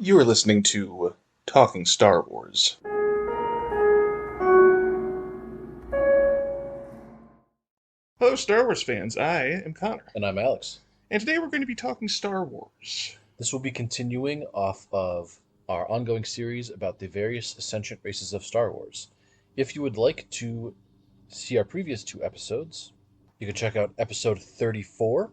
You are listening to Talking Star Wars. Hello, Star Wars fans. I am Connor, And I'm Alex. and today we're going to be talking Star Wars. This will be continuing off of our ongoing series about the various sentient races of Star Wars. If you would like to see our previous two episodes, you can check out episode 34,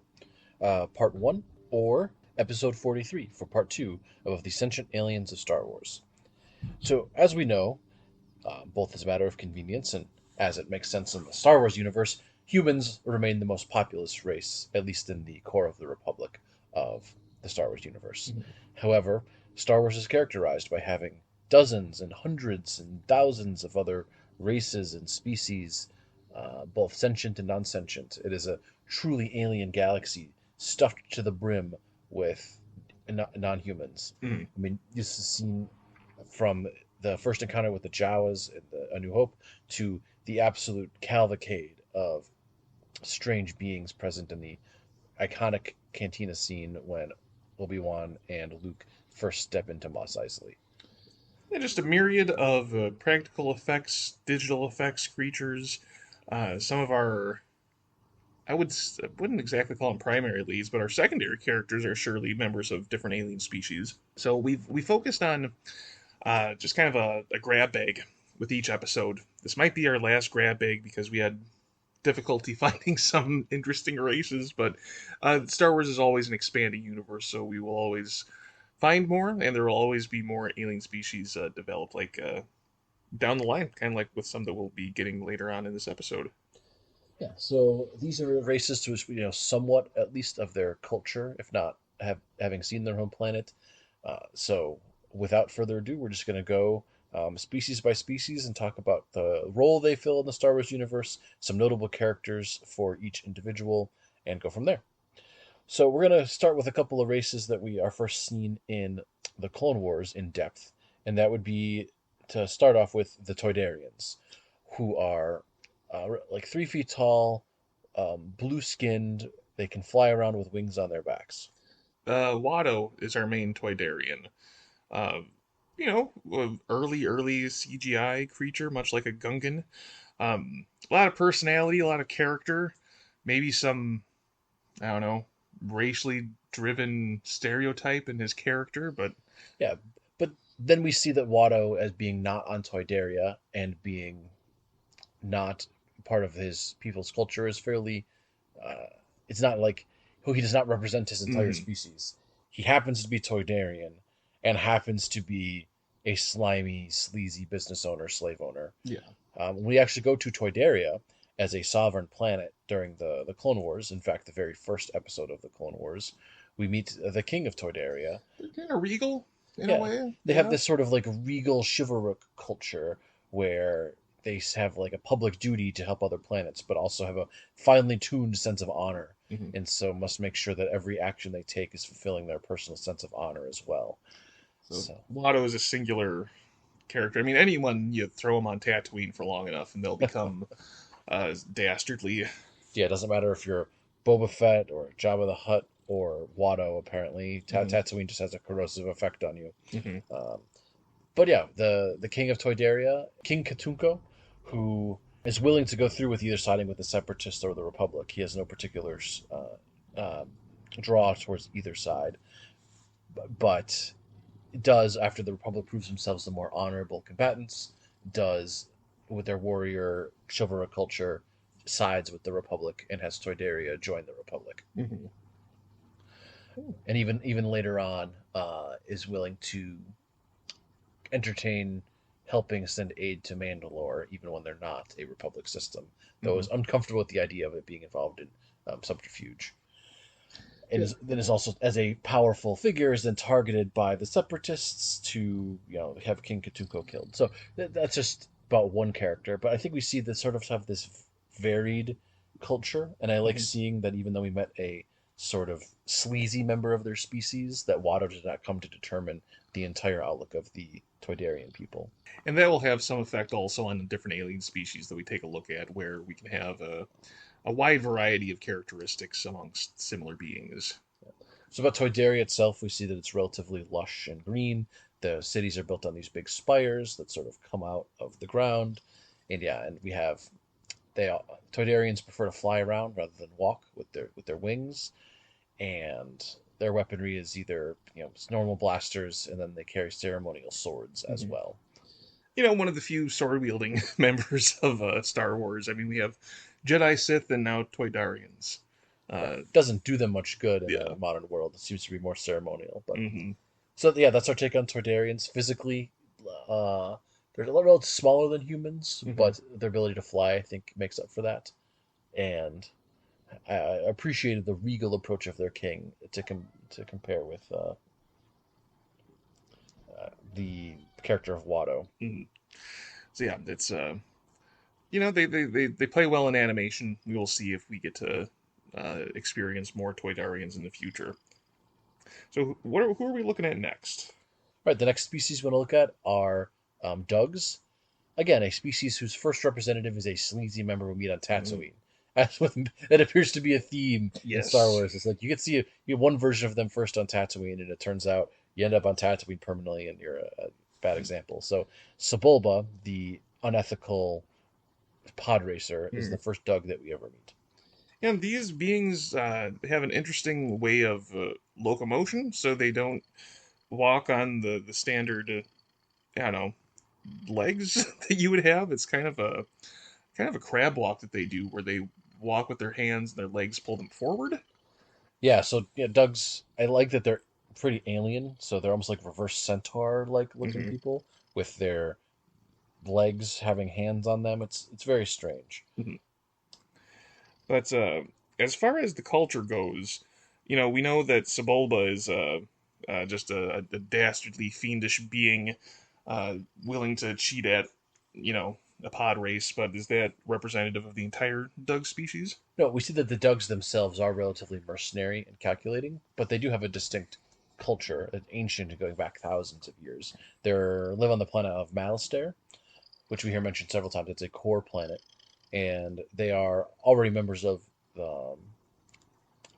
part 1, or episode 43 for part 2 of the sentient aliens of Star Wars. So, as we know, both as a matter of convenience and as it makes sense in the Star Wars universe, humans remain the most populous race, at least in the core of the Republic of the Star Wars universe. Mhm. However, Star Wars is characterized by having dozens and hundreds and thousands of other races and species, both sentient and non sentient. It is a truly alien galaxy stuffed to the brim with non humans. Mm. I mean, this is seen from the first encounter with the Jawas in A New Hope to the absolute cavalcade of strange beings present in the iconic cantina scene when Obi-Wan and Luke first step into Mos Eisley. And just a myriad of practical effects, digital effects, creatures. Some of our, wouldn't exactly call them primary leads, but our secondary characters are surely members of different alien species. So we focused on just kind of a grab bag with each episode. This might be our last grab bag because we had difficulty finding some interesting races, but Star Wars is always an expanding universe, so we will always find more, and there will always be more alien species developed, down the line, kind of like with some that we'll be getting later on in this episode. Yeah, so these are races to which we know somewhat, at least, of their culture, if not having seen their home planet. So, without further ado, we're just going to go species by species and talk about the role they fill in the Star Wars universe, some notable characters for each individual, and go from there. So, we're going to start with a couple of races that we are first seen in the Clone Wars in depth, and that would be to start off with the Toydarians, who are like 3 feet tall, blue skinned. They can fly around with wings on their backs. Watto is our main Toydarian. Uh, early CGI creature, much like a Gungan. A lot of personality, a lot of character, maybe some, I don't know, racially driven stereotype in his character, but Yeah, but then we see that Watto as being not on Toydaria and being not part of his people's culture is fairly. Uh, it's not like he does not represent his entire mm, species. He happens to be Toydarian and happens to be a slimy, sleazy business owner, slave owner. yeah. We actually go to Toydaria as a sovereign planet during the Clone Wars. In fact, the very first episode of the Clone Wars, we meet the king of Toydaria. They're kind of regal in a Yeah, way, they you have know? this sort of like regal chivalric culture where they have like a public duty to help other planets, but also have a finely tuned sense of honor, Hmm. and so must make sure that every action they take is fulfilling their personal sense of honor as well. So So Watto is a singular character. I mean, anyone you throw them on Tatooine for long enough, and they'll become dastardly. yeah, it doesn't matter if you're Boba Fett or Jabba the Hutt or Watto. Apparently, Hmm. Tatooine just has a corrosive effect on you. Hmm. Um, but yeah, the king of Toydaria, King Katunko, who is willing to go through with either siding with the Separatists or the Republic. He has no particular draw towards either side, but does, after the Republic proves themselves the more honorable combatants, does, with their warrior chivalric culture, sides with the Republic and has Toydaria join the Republic. Hmm. And even later on, is willing to entertain helping send aid to Mandalore, even when they're not a Republic system, though Hmm. is uncomfortable with the idea of it being involved in subterfuge. And Yeah. is also, as a powerful figure, is then targeted by the Separatists to have King Katuko killed. So that's just about one character, but I think we see that sort of have this varied culture, and I like Hmm. seeing that even though we met a sort of sleazy member of their species, that Watto did not come to determine the entire outlook of the Toydarian people. And that will have some effect also on the different alien species that we take a look at, where we can have a wide variety of characteristics amongst similar beings. So about Toydaria itself, we see that it's relatively lush and green. The cities are built on these big spires that sort of come out of the ground, and yeah, and we have they all, Toydarians prefer to fly around rather than walk with their wings, and their weaponry is either normal blasters, and then they carry ceremonial swords as Mhm. well. One of the few sword wielding members of Star Wars. I mean, we have Jedi, Sith, and now Toydarians. Yeah, Uh, doesn't do them much good in a yeah. modern world. It seems to be more ceremonial, but hmm so yeah, that's our take on Toydarians. Physically, uh, they're a little smaller than humans, hmm but their ability to fly, I think, makes up for that. And I appreciated the regal approach of their king to compare with the character of Watto. hmm So yeah, it's they play well in animation. We will see if we get to experience more Toydarians in the future. So who are we looking at next? All right, the next species we want to look at are Dugs. Again, a species whose first representative is a sleazy member we meet on Mm, Tatooine. As with that appears to be a theme in Star yes. Wars. It's like you can see you have one version of them first on Tatooine, and it turns out you end up on Tatooine permanently, and you're a bad example. So Sebulba, the unethical pod racer, is the Mm. first Dug that we ever meet. And these beings have an interesting way of locomotion, so they don't walk on the standard, I don't know, legs that you would have. It's kind of a crab walk that they do, where they walk with their hands and their legs pull them forward. Yeah, so yeah, Dugs. I like that they're pretty alien. So they're almost like reverse centaur like looking hmm people with their legs having hands on them. It's very strange. hmm But as far as the culture goes, we know that Sebulba is just a dastardly, fiendish being, willing to cheat at, a pod race. But is that representative of the entire Doug species? No, we see that the Dugs themselves are relatively mercenary and calculating, but they do have a distinct culture, ancient and going back thousands of years. They live on the planet of Malastare, which we hear mentioned several times. It's a core planet, and they are already members of um,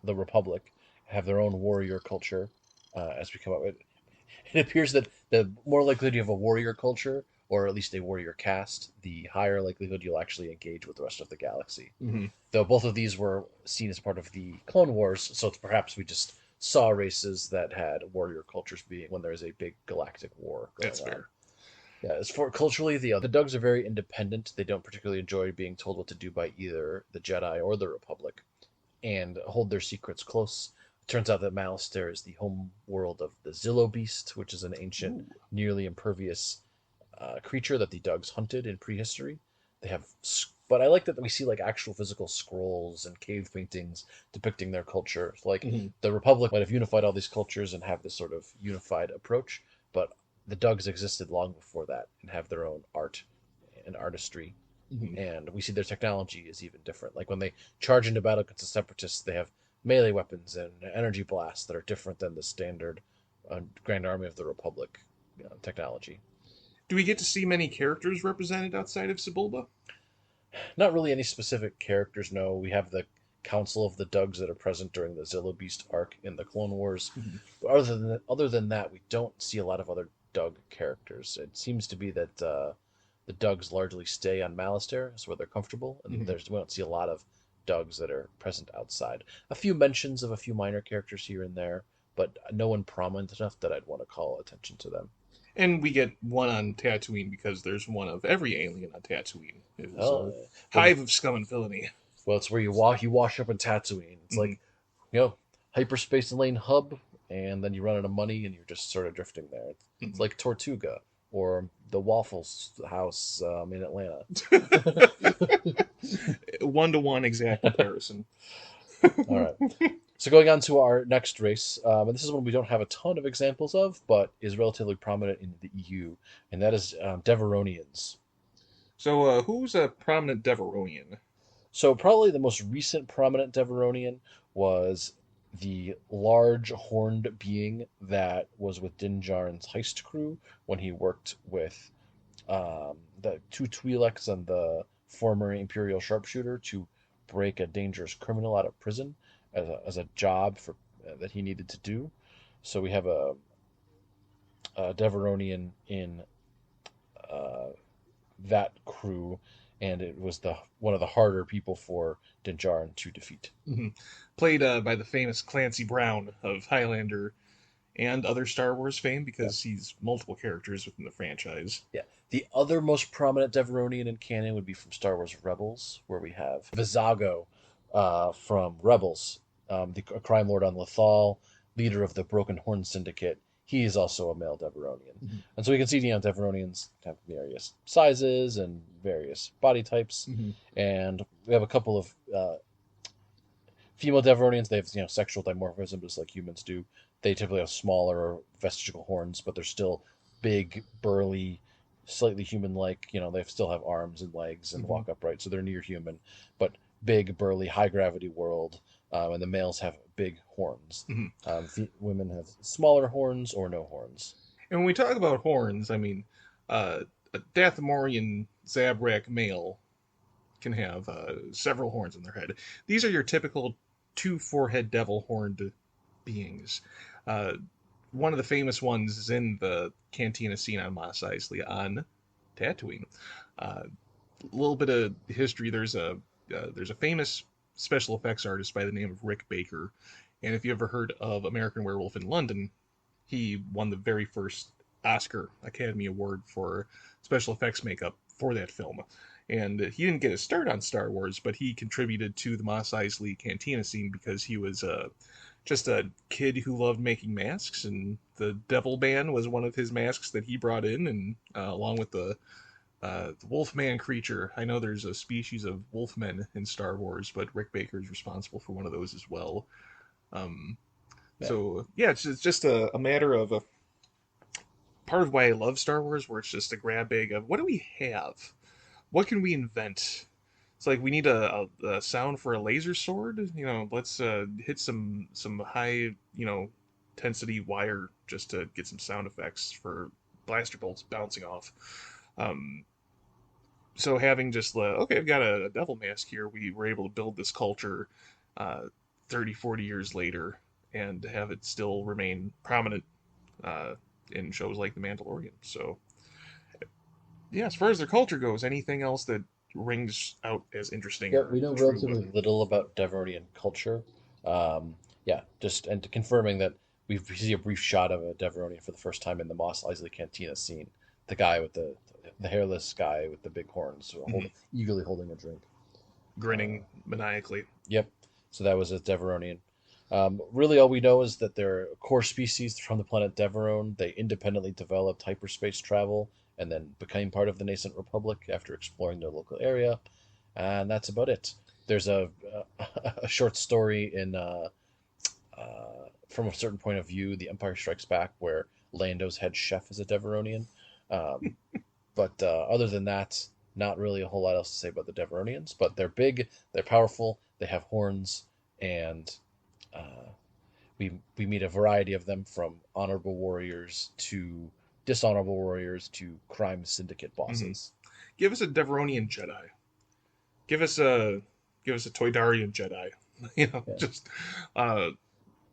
the Republic, have their own warrior culture. As we come up with, it appears that the more likelihood you have a warrior culture, or at least a warrior caste, the higher likelihood you'll actually engage with the rest of the galaxy. hmm Though both of these were seen as part of the Clone Wars, so it's perhaps we just saw races that had warrior cultures being when there's a big galactic war That's going on. fair. Yeah, as for culturally, the Dugs are very independent. They don't particularly enjoy being told what to do by either the Jedi or the Republic, and hold their secrets close. It turns out that Malastare is the home world of the Zillo Beast, which is an ancient, Ooh. nearly impervious creature that the Dugs hunted in prehistory. They have, but I like that we see like actual physical scrolls and cave paintings depicting their culture. Like hmm the Republic might have unified all these cultures and have this sort of unified approach, but the Dugs existed long before that and have their own art and artistry, hmm and we see their technology is even different. Like when they charge into battle against the Separatists, they have melee weapons and energy blasts that are different than the standard Grand Army of the Republic technology. Do we get to see many characters represented outside of Sebulba? Not really any specific characters. No, we have the Council of the Dugs that are present during the Zillo Beast arc in the Clone Wars. hmm But other than that, we don't see a lot of other Dug characters. It seems to be that the Dugs largely stay on Malastare, is where they're comfortable, and hmm we don't see a lot of Dugs that are present outside. A few mentions of a few minor characters here and there, but no one prominent enough that I'd want to call attention to them. And we get one on Tatooine because there's one of every alien on Tatooine. It is Oh, a well, hive of scum and villainy. it's where you wash up in Tatooine. It's hmm like hyperspace lane hub, and then you run out of money, and you're just sort of drifting there. It's hmm like Tortuga or the Waffles House in Atlanta. 1-to-1 exact comparison. All right. So going on to our next race, and this is one we don't have a ton of examples of, but is relatively prominent in the EU, and that is Devaronians. So, who's a prominent Devaronian? So probably the most recent prominent Devaronian was the large horned being that was with Din Djarin's heist crew when he worked with the two Twi'leks and the former Imperial sharpshooter to break a dangerous criminal out of prison as a job for that he needed to do. So we have a Devaronian in uh, that crew, and it was the one of the harder people for Din Djarin to defeat. Hmm. Played by the famous Clancy Brown of Highlander and other Star Wars fame Yeah. because he's multiple characters within the franchise. Yeah. The other most prominent Devaronian in canon would be from Star Wars Rebels, where we have Vizago from Rebels, a crime lord on Lothal, leader of the Broken Horn Syndicate. He is also a male Devaronian. Hmm. And so we can see, Devaronians have various sizes and various body types. Hmm. And we have a couple of female Devaronians. They have, sexual dimorphism just like humans do. They typically have smaller vestigial horns, but they're still big, burly, slightly human-like. They still have arms and legs and Hmm. walk upright, so they're near human, but big, burly, high-gravity world. And the males have big horns. Hmm. Women have smaller horns or no horns. And when we talk about horns, I mean, a Dathomorian Zabrak male can have several horns on their head. These are your typical two forehead devil horned beings. Uh, One of the famous ones is in the cantina scene on Mos Eisley on Tatooine. A little bit of history. There's a famous special effects artist by the name of Rick Baker, and if you ever heard of American Werewolf in London, he won the very first Oscar Academy Award for special effects makeup for that film. And he didn't get a start on Star Wars, but he contributed to the Mos Eisley Cantina scene because he was just a kid who loved making masks, and the Devil Man was one of his masks that he brought in, and along with the Wolfman creature. I know there's a species of Wolfmen in Star Wars, but Rick Baker is responsible for one of those as well. Um, Yeah. so yeah, it's just a matter of a part of why I love Star Wars, where it's just a grab bag of what do we have, what can we invent. It's like we need a sound for a laser sword. Let's hit some high intensity wire just to get some sound effects for blaster bolts bouncing off. Um, so having just okay, I've got a devil mask here. We were able to build this culture uh, 30, 40 years later and have it still remain prominent uh, in shows like The Mandalorian. So, yeah, as far as their culture goes, anything else that rings out as interesting Yeah, or we know true? relatively little about Devaronian culture. Yeah, just and confirming that we see a brief shot of a Devaronian for the first time in the Mos Eisley Cantina scene. The guy with the hairless guy with the big horns, Mhm. eagerly holding a drink. Uh, Grinning maniacally. yep. So that was a Devaronian. Really, all we know is that they're core species from the planet Deveron. They independently developed hyperspace travel and then became part of the nascent Republic after exploring their local area, and that's about it. There's a short story in from a certain point of view, The Empire Strikes Back, where Lando's head chef is a Deveronian. Um, but other than that, not really a whole lot else to say about the Deveronians. But they're big, they're powerful, they have horns, and uh, we meet a variety of them from honorable warriors to dishonorable warriors to crime syndicate Hmm. bosses. Give us a Deveronian Jedi. Give us a give us a Toydarian Jedi. Yeah. Just uh,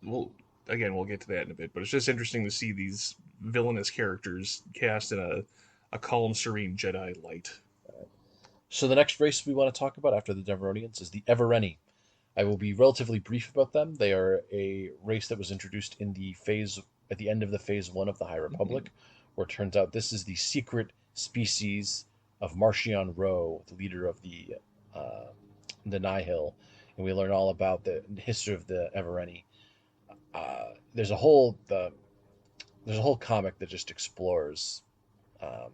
we'll we'll get to that in a bit, but it's just interesting to see these villainous characters cast in a calm, serene Jedi light. So the next race we want to talk about after the Deveronians is the Evereni. I will be relatively brief about them. They are a race that was introduced in the phase at the end of the phase 1 of the High Hmm. Republic, where it turns out this is the secret species of Marchion Ro, the leader of uh, the Nihil, and we learn all about the history of the Evereni. Uh, there's a whole there's a whole comic that just explores um,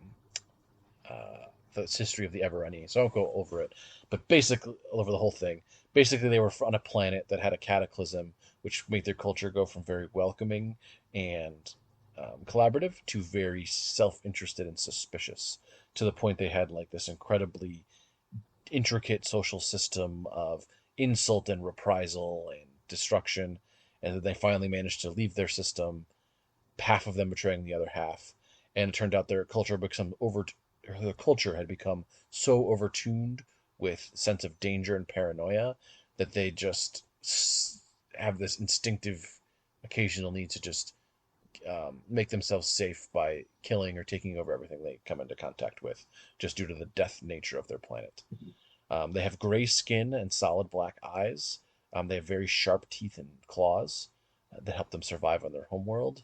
the history of the Evereni, so I won't go over it. But basically, over the whole thing, basically they were on a planet that had a cataclysm, which made their culture go from very welcoming and collaborative to very self-interested and suspicious, to the point they had like this incredibly intricate social system of insult and reprisal and destruction, and then they finally managed to leave their system, half of them betraying the other half. And it turned out their culture had become so overtuned with sense of danger and paranoia that they just have this instinctive occasional need to just make themselves safe by killing or taking over everything they come into contact with, just due to the death nature of their planet. They have gray skin and solid black eyes. They have very sharp teeth and claws that help them survive on their homeworld.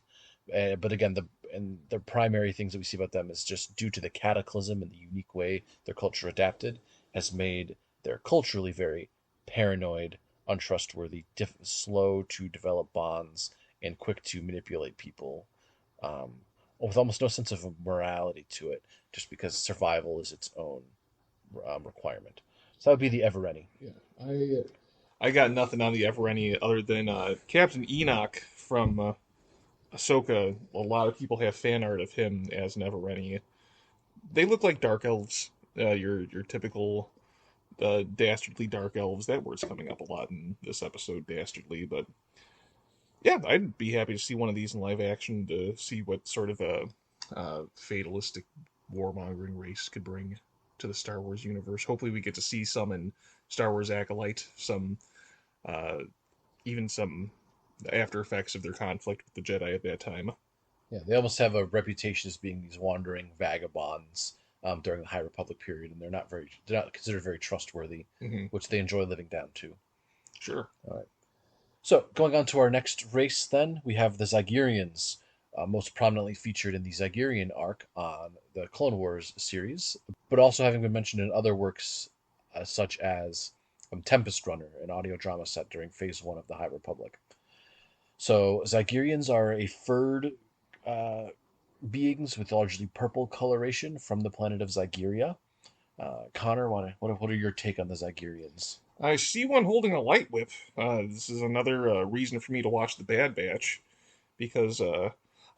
But again, the primary things that we see about them is just due to the cataclysm and the unique way their culture adapted has made their culturally very paranoid, untrustworthy, slow to develop bonds, and quick to manipulate people, um, with almost no sense of morality to it, just because survival is its own requirement. So that would be the Evereni. Yeah, I got nothing on the Evereni other than Captain Enoch from Ahsoka. A lot of people have fan art of him as an Evereni. They look like dark elves. Your typical dastardly dark elves. That word's coming up a lot in this episode, dastardly. But yeah, I'd be happy to see one of these in live action to see what sort of a fatalistic warmongering race could bring to the Star Wars universe. Hopefully, we get to see some in Star Wars Acolyte, some uh, even some after effects of their conflict with the Jedi at that time. Yeah, they almost have a reputation as being these wandering vagabonds during the High Republic period, and they're not considered very trustworthy, Hmm. which they enjoy living down to. Sure. All right. So going on to our next race, then we have the Zygerrians, most prominently featured in the Zygerrian arc on the Clone Wars series, but also having been mentioned in other works such as Tempest Runner, an audio drama set during Phase One of the High Republic. So Zygerrians are a furred uh, beings with largely purple coloration from the planet of Zygerria. Connor, what are your take on the Zygerrians? I see one holding a light whip. This is another reason for me to watch the Bad Batch because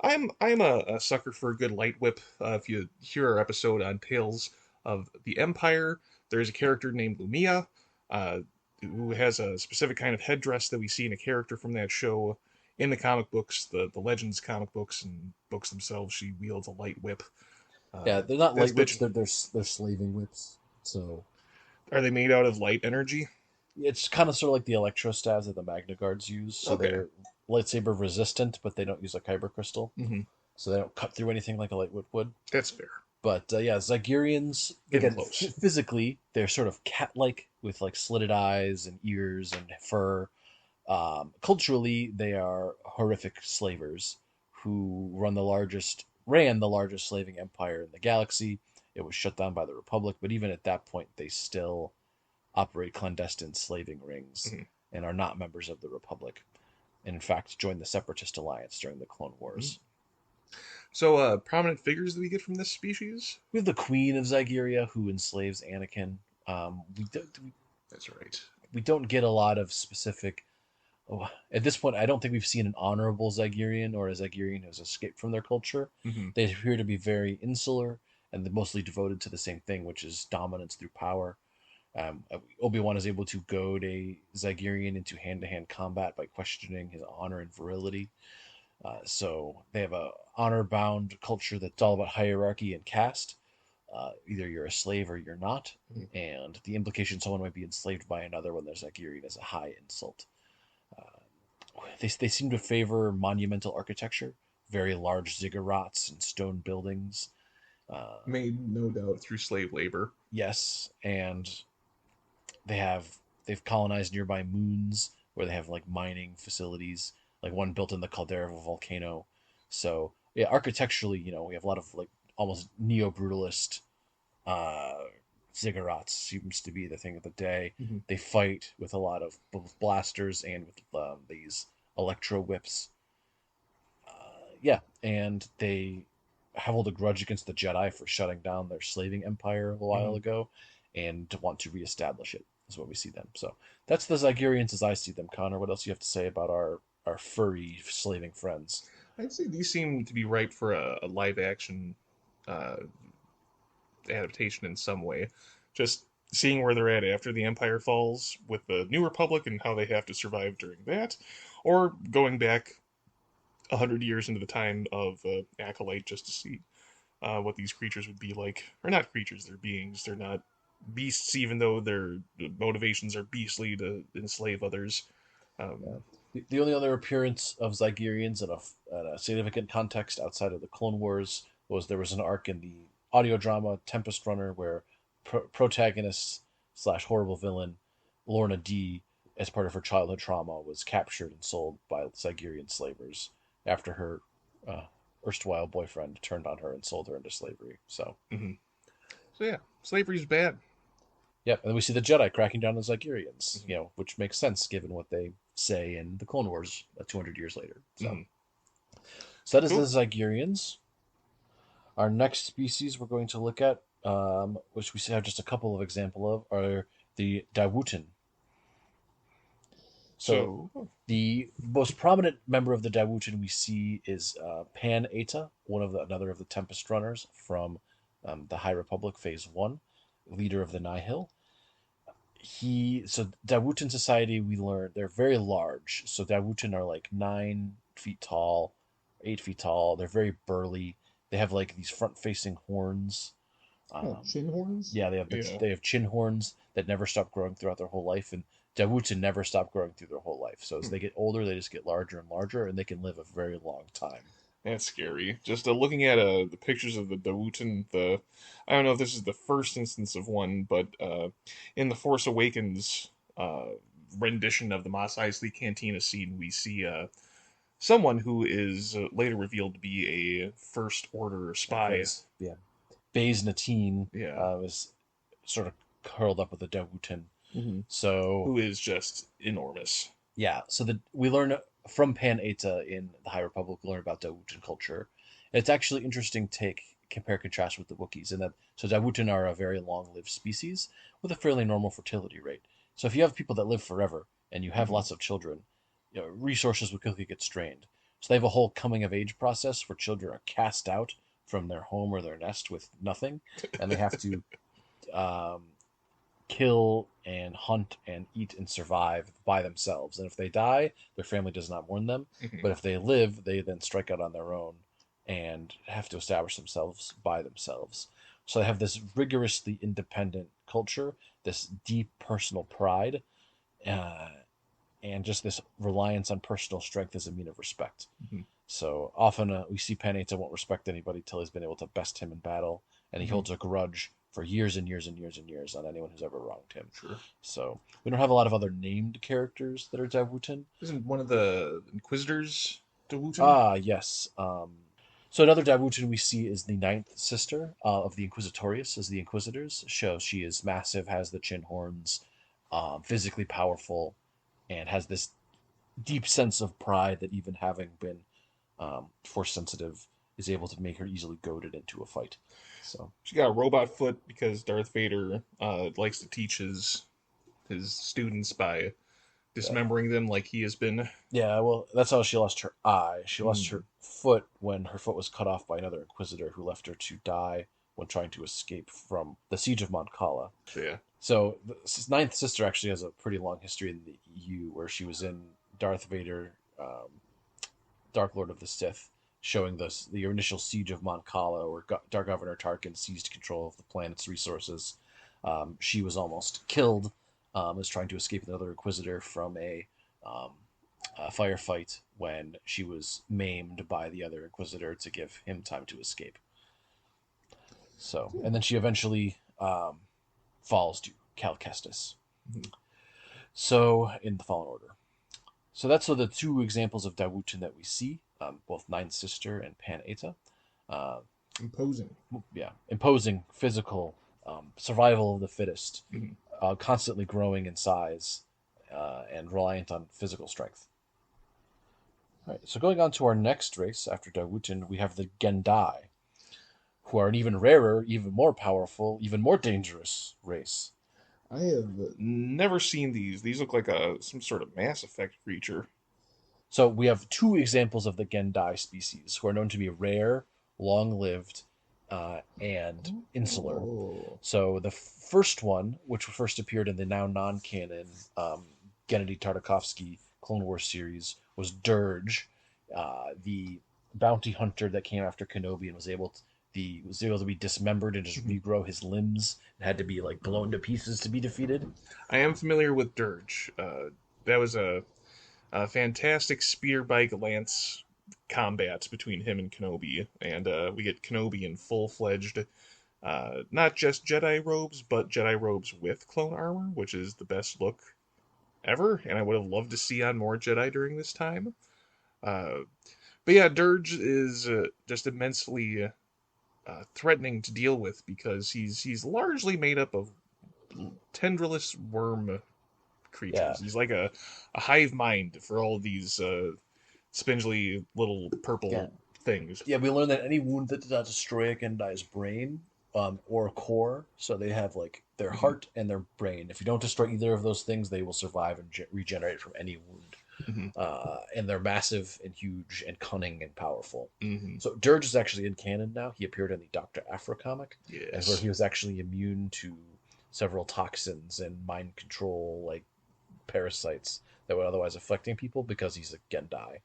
I'm a sucker for a good light whip. If you hear our episode on Tales of the Empire, there's a character named Lumia uh, who has a specific kind of headdress that we see in a character from that show in the comic books, the Legends comic books and books themselves. She wields a light whip. Yeah, they're not That's light whips; bitchin'. they're slaving whips. So Are they made out of light energy? it's kind of sort of like the electro stabs that the Magna Guards use. So Okay. they're lightsaber resistant, but they don't use a kyber crystal, Hmm. so they don't cut through anything like a light whip would. That's fair. But yeah, Zygerrians, Getting again, close. physically, they're sort of cat-like with like slitted eyes and ears and fur. Culturally, they are horrific slavers who ran the largest slaving empire in the galaxy. It was shut down by the Republic, but even at that point, they still operate clandestine slaving rings Hmm. and are not members of the Republic. And in fact, joined the Separatist Alliance during the Clone Wars. So, prominent figures that we get from this species? We have the Queen of Zygerria who enslaves Anakin. That's right. We don't get a lot of specific. Oh, at this point, I don't think we've seen an honorable Zygerrian or a Zygerrian who has escaped from their culture. Hmm. They appear to be very insular and they're mostly devoted to the same thing, which is dominance through power. Obi-Wan is able to goad a Zygerrian into hand-to-hand combat by questioning his honor and virility. So they have a honor-bound culture that's all about hierarchy and caste. Either you're a slave or you're not, Hmm. and the implication someone might be enslaved by another when there's Zygerrian is a high insult. They seem to favor monumental architecture, very large ziggurats and stone buildings. Uh, Made, no doubt, through slave labor. yes, and they have they've colonized nearby moons where they have like mining facilities, like one built in the caldera of a volcano. So yeah, architecturally, we have a lot of like almost neo brutalist uh, ziggurats seems to be the thing of the day. Hmm. They fight with a lot of both blasters and with these electro whips. Yeah, and they hold a grudge against the Jedi for shutting down their slaving empire a while Hmm. ago, and to want to reestablish it is what we see them. So that's the Zygerrians as I see them. Connor, what else do you have to say about our furry slaving friends? I'd say these seem to be ripe for a live action uh, adaptation in some way. Just seeing where they're at after the Empire falls with the New Republic and how they have to survive during that, or going back 100 years into the time of Acolyte just to see what these creatures would be like. Or not creatures, they're beings. They're not beasts, even though their motivations are beastly to enslave others. Um, Yeah. The only other appearance of Zygerrians in a significant context outside of the Clone Wars was there was an arc in the audio drama Tempest Runner where protagonist slash horrible villain Lorna D, as part of her childhood trauma, was captured and sold by Zygerrian slavers after her uh, erstwhile boyfriend turned on her and sold her into slavery. So, Hmm. So yeah, slavery's bad. yep. And then we see the Jedi cracking down on Zygerrians, Hmm. which makes sense given what they say in the Clone Wars 200 years later. So, Hmm. so that is the Cool. Zygerrians. Our next species we're going to look at, which we have just a couple of example of, are the Dowutin. So So, the most prominent member of the Dowutin we see is Pan Eta, another of the Tempest runners from the High Republic Phase One, leader of the Nihil. Dowutin society, we learned they're very large. So Dowutin are like 9 feet tall, 8 feet tall. They're very burly. They have like these front-facing horns. Oh, Um, chin horns? yeah, yeah. they have chin horns that never stop growing throughout their whole life, and Dowutin never stop growing through their whole life. So as Hmm. they get older, they just get larger and larger, and they can live a very long time. That's scary. Just looking at the pictures of the Dowutin, I don't know if this is the first instance of one, but in the Force Awakens uh, rendition of the Mos Eisley Cantina scene, we see someone who is later revealed to be a First Order That spy. was yeah. Baze Nateen Yeah. was sort of curled up with the Dowutin. Hmm. So Who is just enormous. yeah, we learn from Pan Eta in the High Republic. We learn about Dowutin culture. And it's actually interesting take compare contrast with the Wookiees in that Dowutin are a very long-lived species with a fairly normal fertility rate. So if you have people that live forever and you have Hmm. lots of children, resources will quickly get strained. So they have a whole coming of age process where children are cast out from their home or their nest with nothing, and they have to um, kill and hunt and eat and survive by themselves. And if they die, their family does not mourn them. Hmm. But if they live, they then strike out on their own and have to establish themselves by themselves. So they have this rigorously independent culture, this deep personal pride, uh, and just this reliance on personal strength as a mean of respect. Hmm. So often we see Paneta won't respect anybody till he's been able to best him in battle, and he Hmm. holds a grudge for years and years and years and years on anyone who's ever wronged him. Sure. So we don't have a lot of other named characters that are Dowutin. Isn't one of the Inquisitors Dowutin? Ah, yes. So another Dowutin we see is the ninth sister of the Inquisitorius, as the Inquisitors show. She is massive, has the chin horns, physically powerful, and has this deep sense of pride that even having been force sensitive is able to make her easily goaded into a fight. So She got a robot foot because Darth Vader likes to teach his students by yeah, dismembering them like he has been. yeah. Well, that's how she lost her eye. She lost Mm. her foot when her foot was cut off by another Inquisitor who left her to die when trying to escape from the siege of Moncala. So yeah. So the ninth sister actually has a pretty long history in the EU, where she was in Darth Vader, Dark Lord of the Sith, showing the initial siege of Moncala, where Dark Governor Tarkin seized control of the planet's resources. She was almost killed as trying to escape another Inquisitor from um, a firefight when she was maimed by the other Inquisitor to give him time to escape. So, and then she eventually falls to Cal Kestis. Mhm. So, in the Fallen Order. So that's the two examples of Dowutin that we see, both Ninth Sister and Pan Eta. Uh, Imposing. yeah, imposing, physical, survival of the fittest, Mhm. constantly growing in size, and reliant on physical strength. All right, so going on to our next race after Dowutin, we have the Gendai, who are an even rarer, even more powerful, even more dangerous race. I have Never seen these. These look like some sort of Mass Effect creature. So we have two examples of the Gendai species, who are known to be rare, long-lived, and insular. Oh. So the first one, which first appeared in the now non-canon Gennady Tartakovsky Clone Wars series, was Dirge, the bounty hunter that came after Kenobi and was able to be dismembered and just regrow his limbs and had to be like blown to pieces to be defeated. I am familiar with Dirge. That was Fantastic speeder bike lance combat between him and Kenobi, and we get Kenobi in full-fledged, not just Jedi robes, but Jedi robes with clone armor, which is the best look ever, and I would have loved to see on more Jedi during this time. Uh, but yeah, Dirge is just immensely threatening to deal with because he's largely made up of tendrilless worm creatures. Yeah. He's like a hive mind for all of these spindly little purple things. Yeah, we learned that any wound that does not destroy a Gendai's brain or core, so they have like their heart and their brain. If you don't destroy either of those things, they will survive and regenerate from any wound. And they're massive and huge and cunning and powerful. So Dirge is actually in canon now. He appeared in the Dr. Aphra comic, and where he was actually immune to several toxins and mind control like parasites that were otherwise affecting people because he's a Gendai.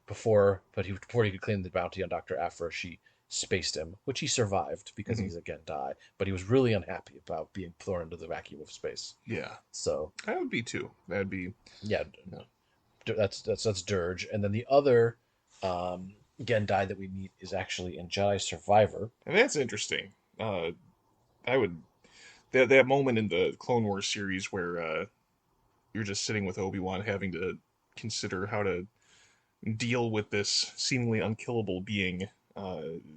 Before he could claim the bounty on Dr. Aphra, she spaced him, which he survived because he's a Gendai, but he was really unhappy about being thrown into the vacuum of space. Yeah. So I would be too. That'd be that's Dirge, and then the other Gendai that we meet is actually in Jedi Survivor, and that's interesting. I would that moment in the Clone Wars series where you're just sitting with Obi-Wan having to consider how to deal with this seemingly unkillable being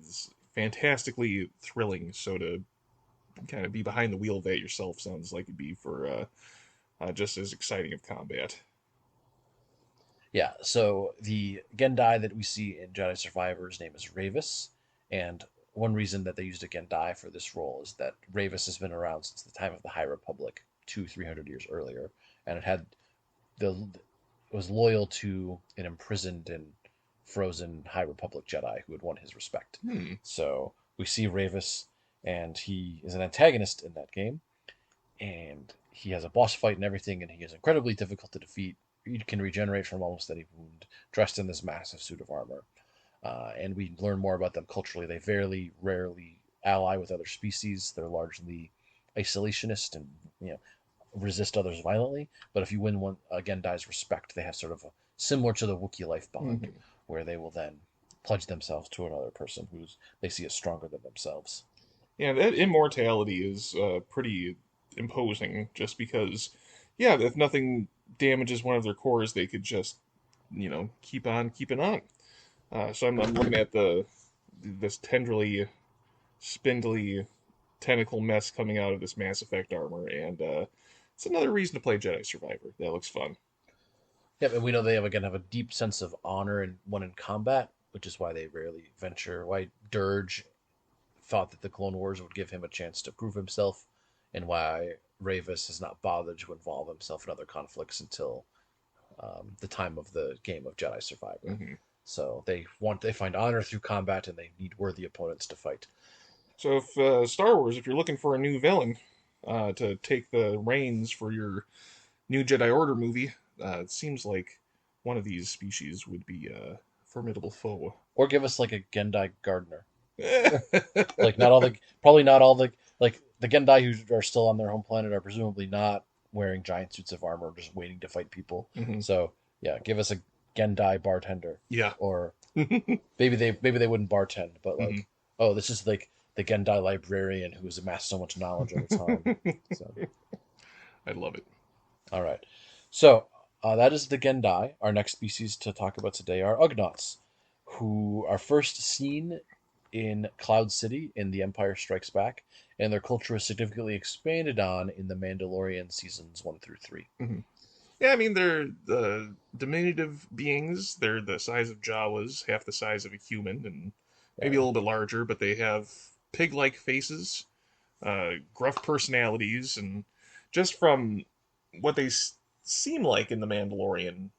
is fantastically thrilling. So to kind of be behind the wheel of that yourself sounds like it'd be for just as exciting of combat. Yeah, so the Gendai that we see in Jedi Survivor's name is Ravis, and one reason that they used a Gendai for this role is that Ravis has been around since the time of the High Republic, 200-300 years earlier, and it was loyal to an imprisoned and frozen High Republic Jedi who had won his respect. So we see Ravis, and he is an antagonist in that game, and he has a boss fight and everything, and he is incredibly difficult to defeat. You can regenerate from almost any wound, dressed in this massive suit of armor. And we learn more about them culturally. They very rarely ally with other species. They're largely isolationist and resist others violently. But if you win one Gendai's respect, they have sort of a similar to the Wookiee life bond, where they will then pledge themselves to another person who they see as stronger than themselves. Yeah, that immortality is pretty imposing. Just because, if nothing damages one of their cores, they could just keep on keeping on. So I'm looking at this tendrily, spindly, tentacle mess coming out of this Mass Effect armor, and it's another reason to play Jedi Survivor. That looks fun. Yeah, and we know they have a deep sense of honor when in combat, which is why they rarely venture. Why Dirge thought that the Clone Wars would give him a chance to prove himself, and why Ravis has not bothered to involve himself in other conflicts until the time of the game of Jedi Survivor. So they find honor through combat, and they need worthy opponents to fight. So if Star Wars, if you're looking for a new villain to take the reins for your new Jedi Order movie, it seems like one of these species would be a formidable foe. Or give us like a Gendai gardener. Like probably not all the Gendai who are still on their home planet are presumably not wearing giant suits of armor, just waiting to fight people. So yeah, give us a Gendai bartender. Yeah. Or maybe they wouldn't bartend, but like, oh, this is like the Gendai librarian who has amassed so much knowledge over time. So I love it. All right. So that is the Gendai. Our next species to talk about today are Ugnaughts, who are first seen in Cloud City in The Empire Strikes Back, and their culture is significantly expanded on in The Mandalorian seasons 1 through 3. Yeah, I mean, they're diminutive beings. They're the size of Jawas, half the size of a human, and maybe a little bit larger, but they have pig-like faces, gruff personalities, and just from what they seem like in The Mandalorian,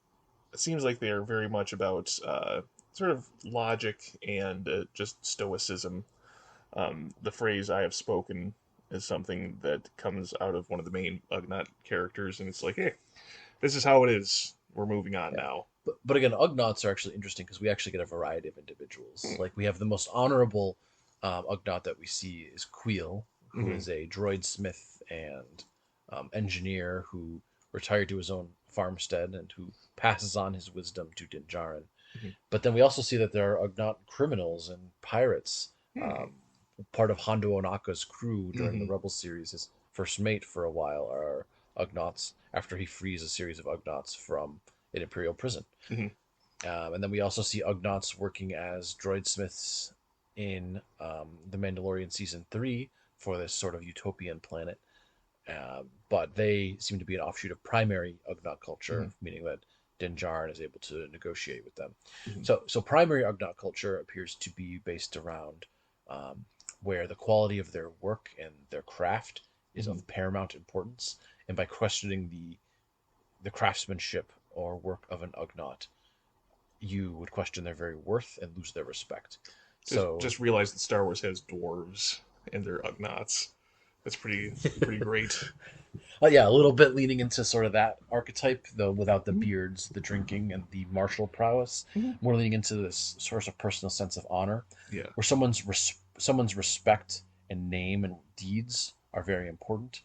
it seems like they are very much about sort of logic and just stoicism. The phrase "I have spoken" is something that comes out of one of the main Ugnaught characters, and it's like, hey, this is how it is. We're moving on now. But again, Ugnaughts are actually interesting because we actually get a variety of individuals. Like we have the most honorable Ugnaught that we see is Queel, who is a droid smith and engineer who retired to his own farmstead and who passes on his wisdom to Din Djarin. Mm-hmm. But then we also see that there are Ugnaught criminals and pirates. Hmm. Part of Hondo Ohnaka's crew during the Mhm. Rebel series, his first mate for a while, are Ugnaughts after he frees a series of Ugnaughts from an Imperial prison. Mhm. And then we also see Ugnaughts working as droid smiths in The Mandalorian Season 3 for this sort of utopian planet. But they seem to be an offshoot of primary Ugnaught culture, meaning that Din Djarin is able to negotiate with them. Mhm. So primary Ugnaught culture appears to be based around where the quality of their work and their craft is of paramount importance, and by questioning the craftsmanship or work of an Ugnaught, you would question their very worth and lose their respect. Just realize that Star Wars has dwarves and they're Ugnaughts. That's pretty great. Yeah, a little bit leaning into sort of that archetype, though without the beards, the drinking, and the martial prowess. Mhm. More leaning into this sort of personal sense of honor, Yeah. where someone's respect and name and deeds are very important.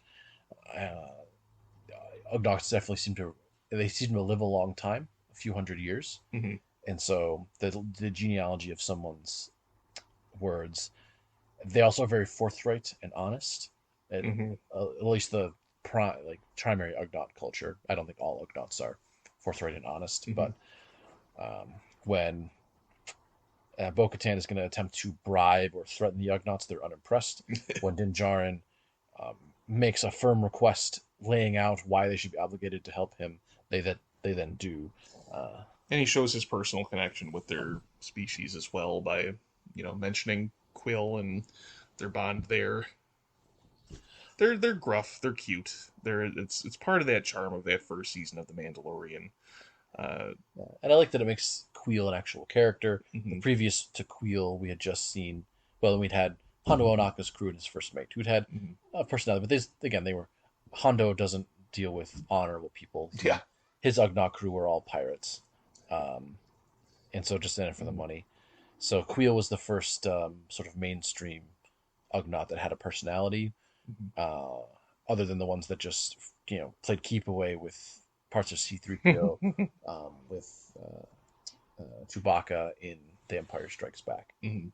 Ugnaughts definitely seem to live a long time, a few hundred years, Hmm. and so the genealogy of someone's words. They also are very forthright and honest, Hmm. at least the primary Ugnaught culture. I don't think all Ugnaughts are forthright and honest, but when Bo-Katan is going to attempt to bribe or threaten the Ugnaughts, they're unimpressed. When Din Djarin makes a firm request laying out why they should be obligated to help him, they then do. And he shows his personal connection with their species as well by, mentioning Quill and their bond there. They're gruff, they're cute. It's part of that charm of that first season of The Mandalorian. And I like that it makes Queel an actual character. The Mhm. previous to Queel, we had just seen, well, we'd had Hondo Ohnaka's crew and his first mate, who'd had Mhm. a personality, but they were, Hondo doesn't deal with honorable people. Yeah. His Ugnaught crew were all pirates. And so just in it for the money. So Queel was the first sort of mainstream Ugnaught that had a personality, other than the ones that just, played keep away with parts of C-3PO, with Chewbacca in The Empire Strikes Back. Mhm.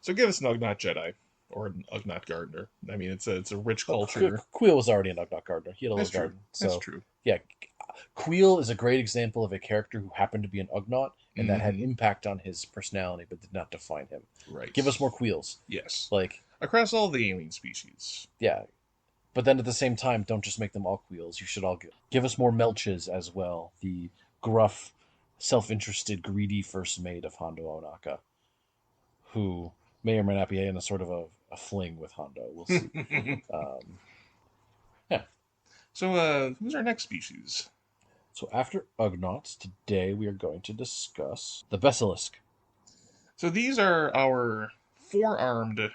So give us an Ugnaught Jedi or an Ugnaught Gardener. I mean, it's a rich culture. Queel was already an Ugnaught gardener. He had a That's little true. garden. That's So, true. yeah, Queel is a great example of a character who happened to be an Ugnaught and that had Mhm. impact on his personality but did not define him. Right. Give us more Queels. Yes. Like, Across all the alien species. yeah. But then at the same time, don't just make them all Queels. You should all give us more Melches as well. The gruff, self-interested, greedy first mate of Hondo Ohnaka, who may or may not be in a sort of a fling with Hondo. We'll see. Yeah. So, who's our next species? So after Ugnaughts, today we are going to discuss the Besalisk. So these are our four-armed,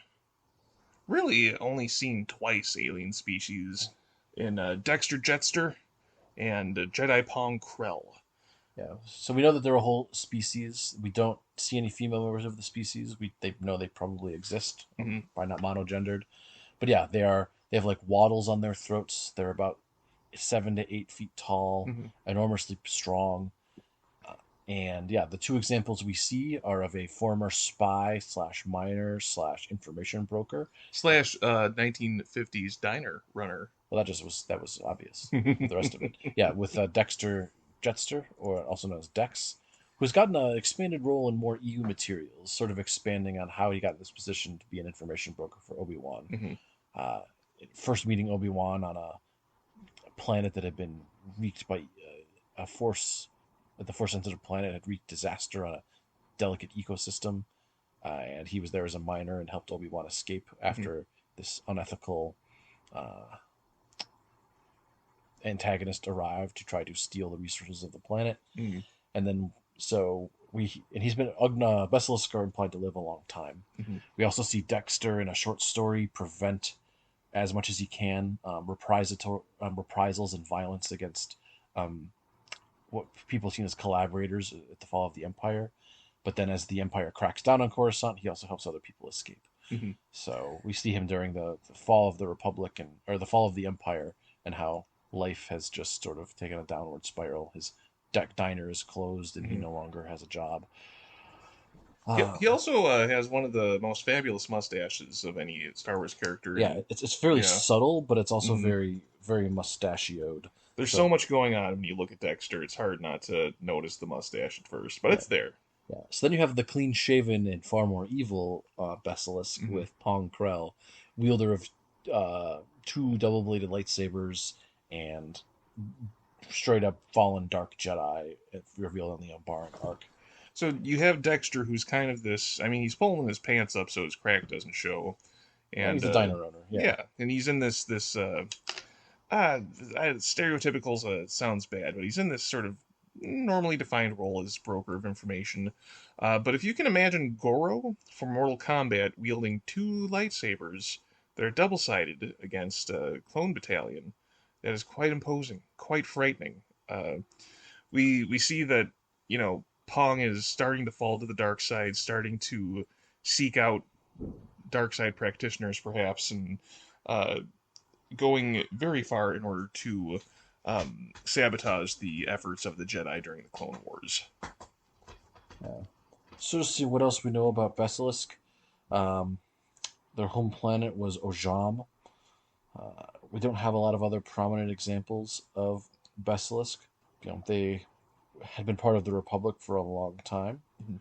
really only seen twice alien species in Dexter Jetster and Jedi Pong Krell. Yeah. So we know that they're a whole species. We don't see any female members of the species. They know they probably exist, by not monogendered. But yeah, they have like wattles on their throats. They're about 7 to 8 feet tall, enormously strong. And yeah, the two examples we see are of a former spy / miner / information broker / 1950s diner runner. Well, that was obvious. The rest of it, yeah, with Dexter Jetster, or also known as Dex, who's gotten an expanded role in more EU materials, sort of expanding on how he got in this position to be an information broker for Obi-Wan. First meeting Obi-Wan on a planet that had been wreaked by a force, the force-sensitive planet had wreaked disaster on a delicate ecosystem, and he was there as a miner and helped Obi-Wan escape after this unethical antagonist arrived to try to steal the resources of the planet. And then he's been Besalisk are implied to live a long time. We also see Dexter in a short story prevent as much as he can reprisals and violence against what people see as collaborators at the fall of the Empire. But then as the Empire cracks down on Coruscant, he also helps other people escape. So we see him during the fall of the Republic or the fall of the Empire, and how life has just sort of taken a downward spiral. His deck diner is closed, and he Mhm. no longer has a job. He also has one of the most fabulous mustaches of any Star Wars character, Yeah, and it's fairly yeah, subtle, but it's also mhm. very mustachioed. There's so So much going on when you look at Dexter. It's hard not to notice the mustache at first, but yeah, it's there. yeah. So then you have the clean shaven and far more evil Besalisk Hmm. with Pong Krell, wielder of two double bladed lightsabers and straight up fallen dark Jedi, revealed on the Umbaran arc. So you have Dexter, who's kind of this. I mean, he's pulling his pants up so his crack doesn't show, Yeah, and he's a diner owner. Yeah, yeah, and he's in this stereotypical sounds bad, but he's in this sort of normally defined role as broker of information. But if you can imagine Goro from Mortal Kombat wielding two lightsabers that are double-sided against a clone battalion, that is quite imposing, quite frightening. Uh, we see that Pong is starting to fall to the dark side, starting to seek out dark side practitioners, perhaps, and uh, going very far in order to sabotage the efforts of the Jedi during the Clone Wars. yeah. So to see what else we know about Besalisk. Um, their home planet was Ojam. We don't have a lot of other prominent examples of Besalisk. They had been part of the Republic for a long time, Mhm.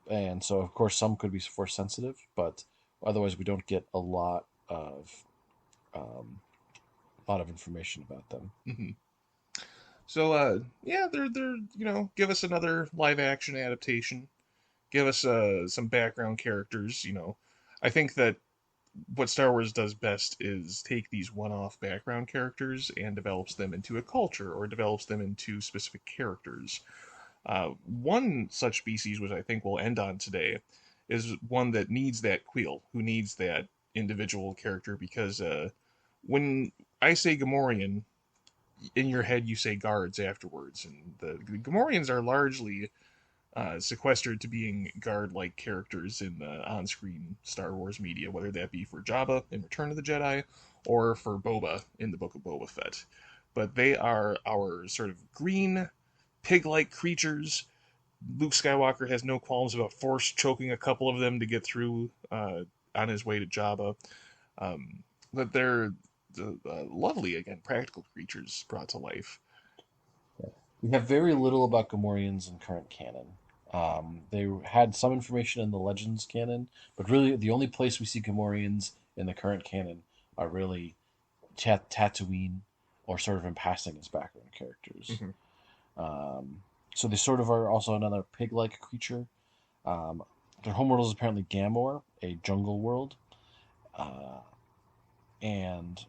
and so of course some could be force sensitive, but otherwise we don't get um, a lot of information about them. Mhm. So, yeah, they're give us another live action adaptation. Give us some background characters. I think that what Star Wars does best is take these one-off background characters and develops them into a culture or develops them into specific characters. One such species, which I think we'll end on today, is one that needs that Queel, who needs that individual character, because when I say Gamorrean, in your head you say guards afterwards, and the Gamorreans are largely sequestered to being guard-like characters in the on-screen Star Wars media, whether that be for Jabba in Return of the Jedi or for Boba in the Book of Boba Fett. But they are our sort of green, pig-like creatures. Luke Skywalker has no qualms about force choking a couple of them to get through on his way to Jabba. Um, but they're lovely, again, practical creatures brought to life. Yeah. We have very little about Gamorreans in current canon. They had some information in the Legends canon, but really the only place we see Gamorreans in the current canon are really Tatooine or sort of in passing as background characters. Mm-hmm. Um, so they sort of are also another pig-like creature. Um, their homeworld is apparently Gamor, a jungle world, uh, and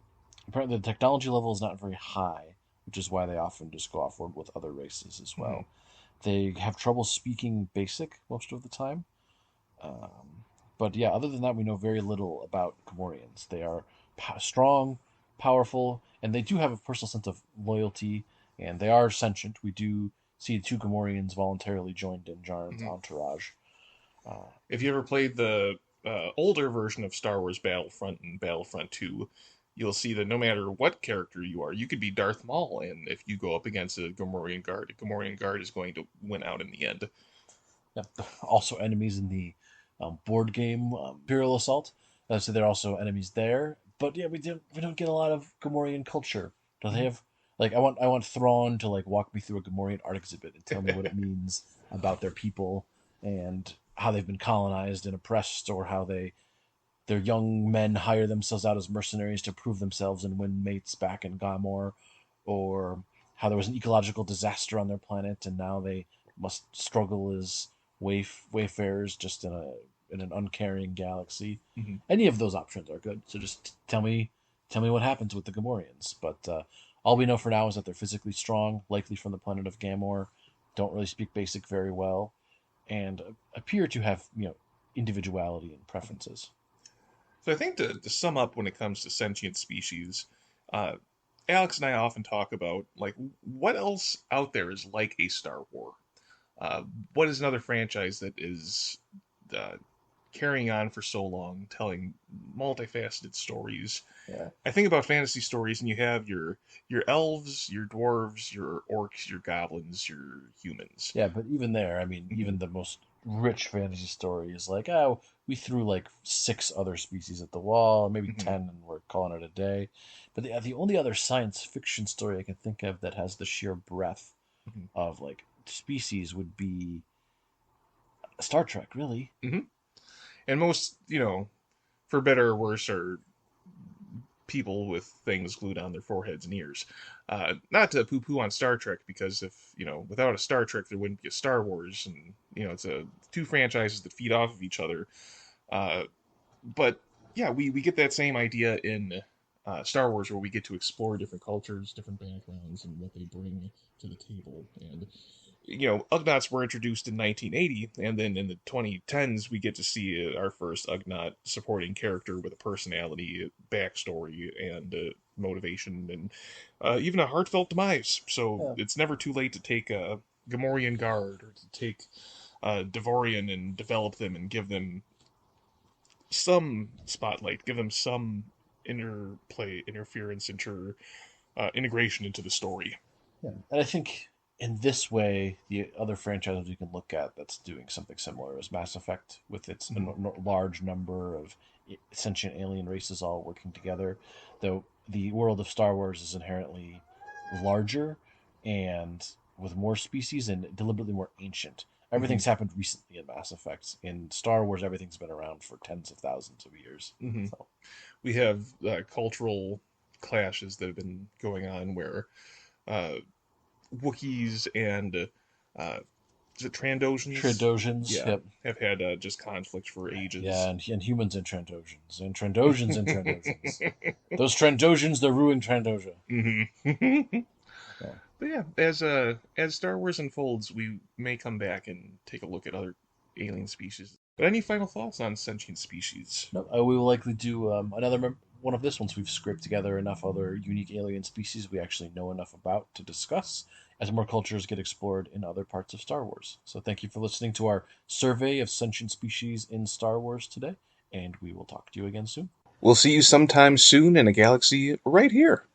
apparently the technology level is not very high, which is why they often just go off world with other races as Mm-hmm. well. They have trouble speaking Basic most of the time. But yeah, other than that, we know very little about Gamorreans. They are strong, powerful, and they do have a personal sense of loyalty, and they are sentient. We do see two Gamorreans voluntarily joined in Jarn's Mm-hmm. entourage. Uh, If you ever played the older version of Star Wars Battlefront and Battlefront 2, you'll see that no matter what character you are, you could be Darth Maul, and if you go up against a Gamorrean guard is going to win out in the end. yeah. Also, enemies in the board game Imperial Assault. So they're also enemies there. But yeah, we don't get a lot of Gamorrean culture. Do they have like I want Thrawn to like walk me through a Gamorrean art exhibit and tell me what it means about their people and how they've been colonized and oppressed, or how their young men hire themselves out as mercenaries to prove themselves and win mates back in Gamor, or how there was an ecological disaster on their planet and now they must struggle as wayfarers just in an uncaring galaxy. Mm-hmm. Any of those options are good. So just tell me what happens with the Gamorreans. But all we know for now is that they're physically strong, likely from the planet of Gamor, don't really speak Basic very well, and appear to have individuality and preferences. So I think to sum up when it comes to sentient species, uh, Alex and I often talk about like what else out there is like a Star War. What is another franchise that is uh, carrying on for so long, telling multifaceted stories. Yeah. I think about fantasy stories, and you have your elves, your dwarves, your orcs, your goblins, your humans. Yeah, but even there, I mean, even the most rich fantasy story is like, oh, we threw like 6 other species at the wall, maybe Mhm. 10, and we're calling it a day. But the only other science fiction story I can think of that has the sheer breadth Mhm. of like species would be Star Trek, really. And most, for better or worse, are people with things glued on their foreheads and ears. Not to poo-poo on Star Trek, because if without a Star Trek, there wouldn't be a Star Wars, and it's two franchises that feed off of each other. But yeah, we get that same idea in Star Wars, where we get to explore different cultures, different backgrounds, and what they bring to the table. And Ugnaughts were introduced in 1980, and then in the 2010s, we get to see our first Ugnaught supporting character with a personality, backstory, and motivation, and even a heartfelt demise. So Yeah. it's never too late to take a Gamorrean guard, or to take a Devaronian and develop them and give them some spotlight, give them some interplay, interference, integration into the story. Yeah. And I think in this way, the other franchises we can look at that's doing something similar is Mass Effect, with its large number of sentient alien races all working together. Though the world of Star Wars is inherently larger and with more species and deliberately more ancient. Everything's happened recently in Mass Effect. In Star Wars, everything's been around for tens of thousands of years. So, We have cultural clashes that have been going on, where uh, Wookiees and is it Trandosians? Trandosians, Yeah, yep. have had just conflict for ages. Yeah, and humans and Trandosians. And Trandosians and Trandosians. Those Trandosians, they're ruining Trandosia. Yeah. But yeah, as Star Wars unfolds, we may come back and take a look at other alien species. But any final thoughts on sentient species? No, we will likely do another one of this once we've scraped together enough other unique alien species we actually know enough about to discuss, as more cultures get explored in other parts of Star Wars. So thank you for listening to our survey of sentient species in Star Wars today, and we will talk to you again soon. We'll see you sometime soon in a galaxy right here.